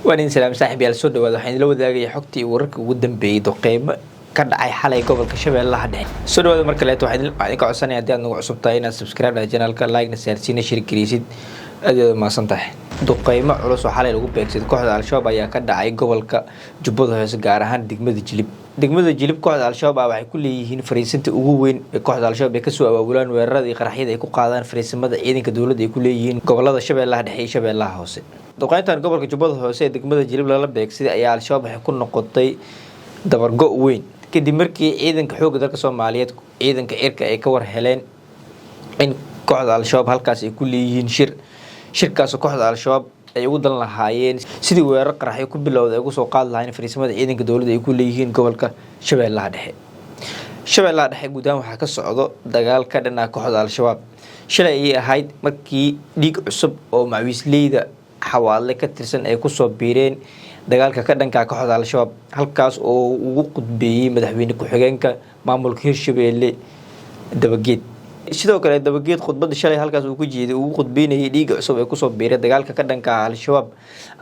وأنا سلام صاحبي على السود وحين لو ذاك حكتي ورك ودن بيد وقيمة كان حالي قبل كشبه الله حد السود هذا مركلات واحد عليك عصاني عدي أنه عصبتين سبسكرايب للجنال كان لايك نسيرسين شريك كريسيد أدي ما صنطح دقيمة على حالي لو بيكسيد كحد على الشباب يا كان قبل كجبضها سجارهان دقمة الجلب دقمة الجلب كحد على الشباب وحي كل هين فريسنت وين كحد على الشباب يكسوا أولان ويرد قرحية يكون قادان فريسن ماذا إذن كدولة كل هين قبل هذا شبه الله حد شبه الله حوسه duqayntan gobolka Jubbada Hoose degmada Jilib la beegsaday ayaa al-shabaab waxay ku noqotay dabargo weyn kadib markii ciidanka xoogga dalka Soomaaliyeed ciidanka cirka ay ka war heleen in kooxda al-shabaab halkaas ay ku leeyihiin shirkaas kooxda al-shabaab ay ugu dan lahaayeen sidii weerar qaraxyo ku bilowday ugu soo qaad lahayn fariisamada ciidanka dawladda ay ku leeyihiin gobolka Shabeellaha Dhexe gudaha waxa ka socdo dagaal ka dhan ah kooxda al-shabaab shalay ay ahayd markii dhiig cusub oo macawiisleyda xawaale ka tirsan ay ku soo biireen dagaalka ka dhanka kooxda al-shabaab halkaas oo ugu qudbeeyay madaxweyne ku-xigeenka maamulka Hirshabeelle Dabageed sidoo kale Dabageed khudbada shalay halkaas uu ku jeeday ugu qudbeynayay dhiiga cusub ee ku soo biiray dagaalka ka dhanka al-shabaab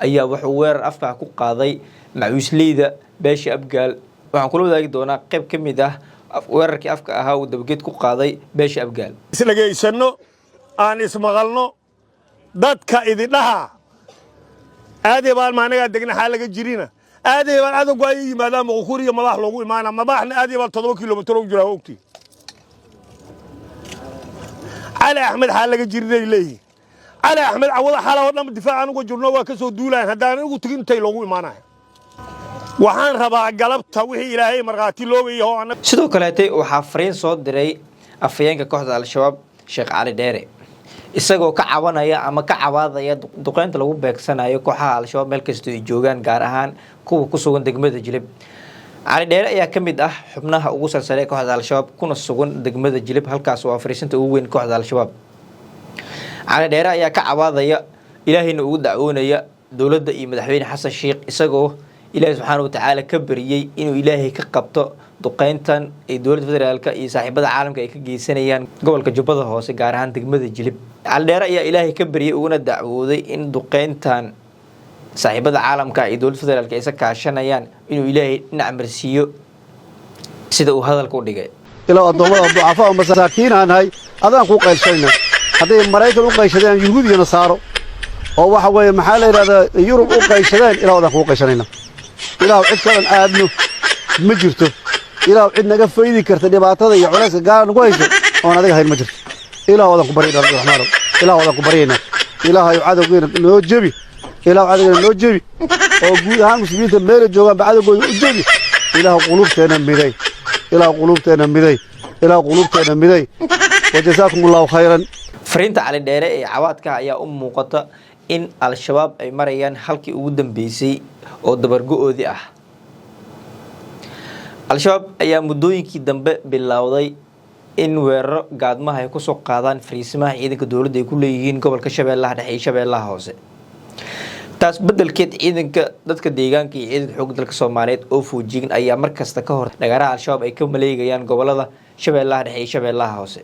ayaa wuxuu weerar afka ku qaaday macawiisleyda beesha Abgaal waxaan kula wadaagi doonaa qayb ka mid ah weerarkii afka ahaa uu Dabageed ku qaaday beesha Abgaal islageysano aan ismaqalno dadka idinaha aadey baan maanaga degna xaalaga jirina aadey baan adag ay yimaadaan muquriga madax loogu imaana madaxna aadey baan 7 kiiloomitir u jira waqti Ali Ahmed xaalaga jirinay leeyahay Ali Ahmed awada xaalaha wadam difaacan ugu jirno waa ka soo duulaan hadaan ugu tagintay loogu imaanay waxaan rabaa galabta wixii Ilaahay marqaati loogayo sidoo kale waxa fariin soo diray afayeenka kooxda al-shabaab Sheekh Ali Dheere isagoo ka cabanaya ama ka cawaadaya duqeynta lagu beegsanayo kooxaha al-shabaab meel kasta ay joogan gaar ahaan kuwa ku sugan degmada Jilib Ali Dheere ayaa kamid ah xubnaha ugu sarsaray kooxda al-shabaab kuna sugan degmada Jilib halkaas oo fariisinta ugu weyn kooxda al-shabaab Ali Dheere ayaa ka cawaadaya ilaahayna ugu dacwoonaya dawladda iyo madaxweyne Xasan Sheekh isagoo Ilaahay subhanahu wa ta'ala ka bariyay inuu Ilaahay ka qabto duqeyntan ay dawladda federaalka iyo saaxiibada caalamka ay ka geysanayaan gobolka Jubbada Hoose gaar ahaan degmada Jilib Ali Dheere ayaa Ilaahay ka bariyay uguna dacwooday in duqeyntan saaxiibada caalamka iyo dawladda federaalka ay kaashanayaan inuu Ilaahay dhinac marsiiyo sida uu hadalka u dhigay ilaa adoomada ducafaa oo masaakiin aan hay adaan ku qaylshayna haday Mareykan u qayshadeen Yuhuudiga Nasaaro oo waxa weeye maxaa la yiraahdaa Yurub u qayshadeen ilaa adaan ku qayshayna ilaa cid kale aadno ma jirto ilaa cid naga faydi karta dhibaatada iyo culayska gaar nagu hayso oo adiga hayl ma jirto ilaa wadan ku bariyo Raxmaan ilaa wadan ku bariyana ilaahay cadawgeena noo jebi ilaa cadawgeena noo jebi oo guud ahaan muslimiinta meel joogan bacadagooda u jebi ilaa qulubteena miday ilaa qulubteena miday wajazaakumullahu khayran fariinta Ali Dheere ee cawaadka ayaa u muuqata in al-shabaab ay marayaan halkii ugu dambeysay oo dabargo'oodi ah al-shabaab ayaa muddooyinkii dambe bilowday in weeraro gaadmaha ay ku soo qaadaan fariisimaha ciidanka dawladda ay ku leeyihiin gobolka Shabeellaha Dhexe iyo Shabeellaha Hoose taas bedelkeed ciidanka dadka deegaanka iyo ciidanka xoogga dalka Soomaaliyeed oo foojigan ayaa markasta ka hor dagaalada al-shabaab ay ka maleegayaan gobolada Shabeellaha Dhexe iyo Shabeellaha Hoose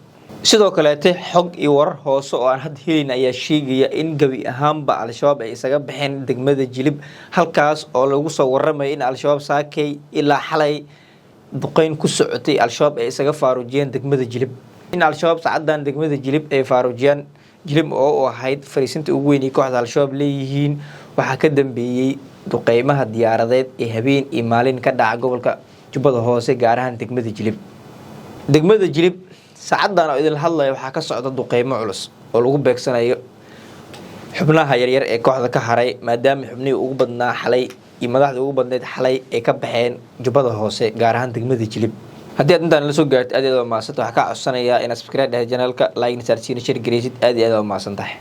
sidoo kale xog iyo warar hoose oo aan had helin ayaa sheegaya in gabi ahaanba al-shabaab ay isaga baxeen degmada Jilib halkaas oo lagu soo warramay in al-shabaab saakay ilaa xalay duqeyn ku socotay al-shabaab ay isaga faarujiyeen degmada Jilib in al-shabaab saacadan degmada Jilib ay faarujiyaan Jilib oo ahayd fariisinta ugu weyn ee kooxda al-shabaab leeyihiin waxa ka dambeeyay duqeymaha diyaaradeed ee habeen iyo maalin ka dhaca gobolka Jubbada Hoose gaar ahaan degmada Jilib saacadan oo idin hadlay waxa ka socda duqeymo culus oo lagu beegsanayo xubnaha yaryar ee kooxda ka haray maadaama xubnihii ugu badnaa xalay iyo madaxda ugu badneed xalay ay ka baxeen Jubbada Hoose gaar ahaan degmada Jilib haddii aad intaan la soo gaartay aad iyo aad u mahadsantahay waxa ka codsanayaa inaad subscribe channelka like saarsiin share gareysid aad iyo aad u mahadsantahay